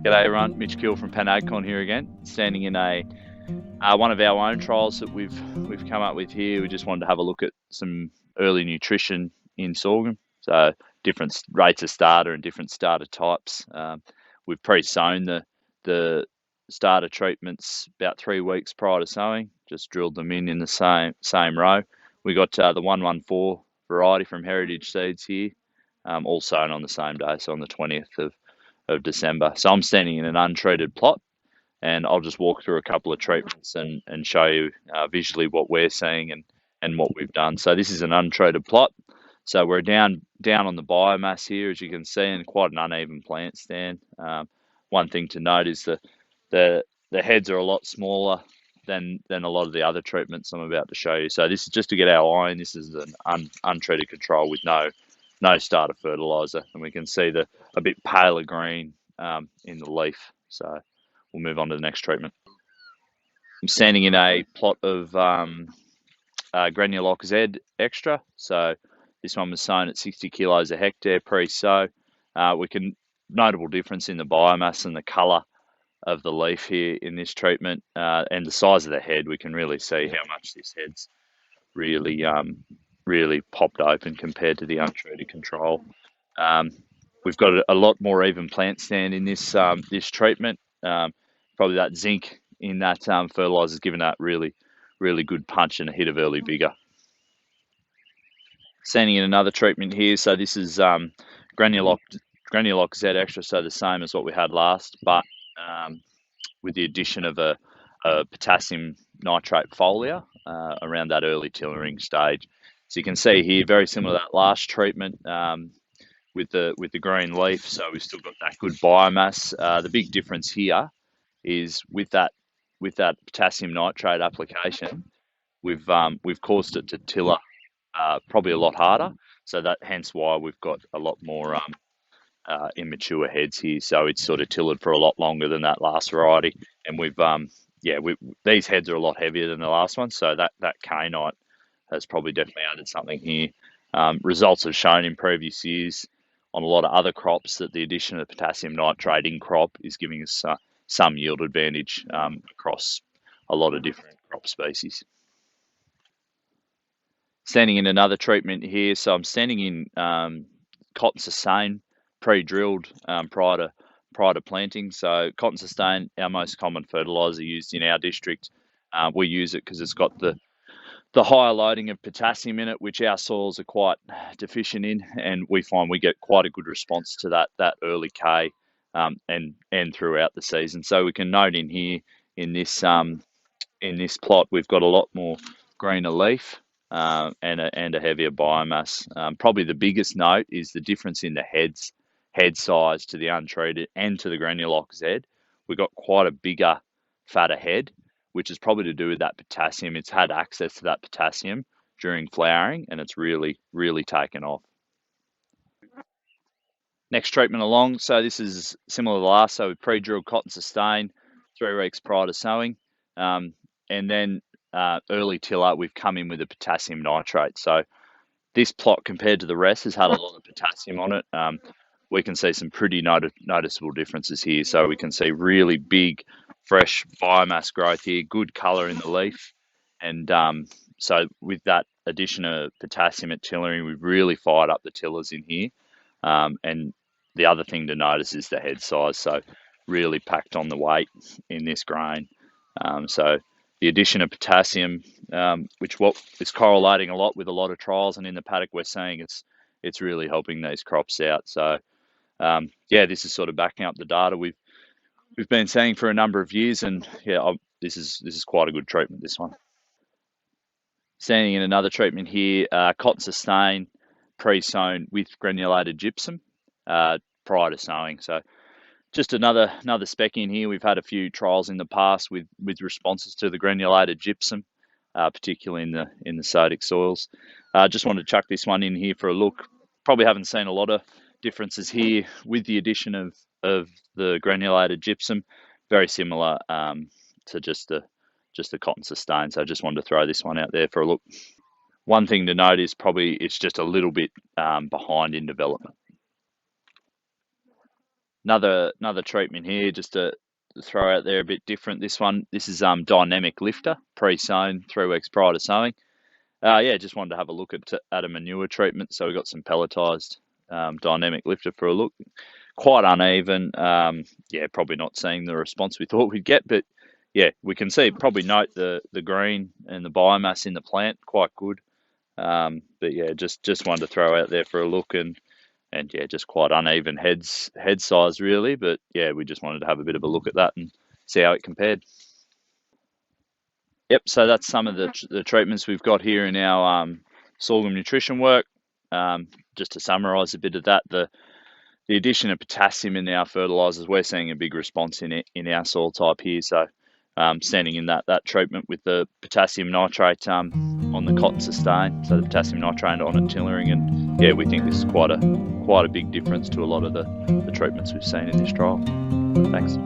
G'day everyone, Mitch Gill from Penagcon here again, standing in a one of our own trials that we've come up with here. We just wanted to have a look at some early nutrition in sorghum, so different rates of starter and different starter types. We've pre-sown the starter treatments about 3 weeks prior to sowing. Just drilled them in the same row. We got the 114 variety from Heritage Seeds here, all sown on the same day, so on the 20th of December. So I'm standing in an untreated plot, and I'll just walk through a couple of treatments and show you visually what we're seeing and what we've done. So this is an untreated plot. So we're down on the biomass here, as you can see, and quite an uneven plant stand. One thing to note is the heads are a lot smaller than a lot of the other treatments I'm about to show you. So this is just to get our eye in. This is an untreated control with no starter fertilizer, and we can see a bit paler green in the leaf. So we'll move on to the next treatment. I'm standing in a plot of Granuloc Z extra. So this one was sown at 60 kilos a hectare pre-sow. We can notable difference in the biomass and the colour of the leaf here in this treatment, and the size of the head. We can really see how much this head's really popped open compared to the untreated control. We've got a lot more even plant stand in this treatment. Probably that zinc in that fertilizer is giving that really good punch and a hit of early vigor. Standing in another treatment here, so this is Granuloc Z extra, so the same as what we had last, but with the addition of a potassium nitrate foliar around that early tillering stage. So you can see here, very similar to that last treatment with the green leaf. So we've still got that good biomass. The big difference here is with that potassium nitrate application, we've caused it to tiller probably a lot harder. So that hence why we've got a lot more immature heads here. So it's sort of tilled for a lot longer than that last variety, and these heads are a lot heavier than the last one. So that K-nite has probably definitely added something here. Results have shown in previous years on a lot of other crops that the addition of potassium nitrate in crop is giving us some yield advantage across a lot of different crop species. Standing in another treatment here, so I'm standing in cotton sustain pre-drilled prior to planting. So cotton sustain, our most common fertilizer used in our district. We use it because it's got the higher loading of potassium in it, which our soils are quite deficient in, and we find we get quite a good response to that early K and throughout the season. So we can note in here in this plot, we've got a lot more greener leaf and a heavier biomass. Probably the biggest note is the difference in the head size to the untreated and to the Granuloc Z. We've got quite a bigger, fatter head, which is probably to do with that potassium. It's had access to that potassium during flowering, and it's really taken off. Next treatment along, so this is similar to the last. So we pre-drilled cotton sustain 3 weeks prior to sowing, and then early tiller, we've come in with a potassium nitrate. So this plot compared to the rest has had a lot of potassium on it. We can see some pretty noticeable differences here. So we can see really big, fresh biomass growth here, good colour in the leaf. And so with that addition of potassium at tillering, we've really fired up the tillers in here. And the other thing to notice is the head size. So really packed on the weight in this grain. So the addition of potassium, which is correlating a lot with a lot of trials, and in the paddock we're seeing it's really helping these crops out. So this is sort of backing up the data we've been seeing for a number of years, and this is quite a good treatment, this one. Standing in another treatment here, cotton sustain pre-sown with granulated gypsum prior to sowing. So just another spec in here. We've had a few trials in the past with responses to the granulated gypsum, particularly in the sodic soils. Just wanted to chuck this one in here for a look. Probably haven't seen a lot of differences here with the addition of the granulated gypsum. Very similar to just the cotton sustain. So I just wanted to throw this one out there for a look. One thing to note is probably it's just a little bit behind in development. Another treatment here, just to throw out there a bit different. This is dynamic lifter, pre-sown, 3 weeks prior to sowing. Yeah, just wanted to have a look at a manure treatment. So we got some pelletized dynamic lifter for a look. Quite uneven. Yeah, probably not seeing the response we thought we'd get, but yeah, we can probably note the green and the biomass in the plant quite good. But yeah, just wanted to throw out there for a look, and yeah, just quite uneven head size really. But yeah, we just wanted to have a bit of a look at that and see how it compared. Yep, so that's some of the treatments we've got here in our sorghum nutrition work. Just to summarise a bit of that, the addition of potassium in our fertilizers, we're seeing a big response in our soil type here. So sending in that treatment with the potassium nitrate on the cotton sustain, so the potassium nitrate on it tillering, and yeah, we think this is quite a big difference to a lot of the treatments we've seen in this trial. Thanks.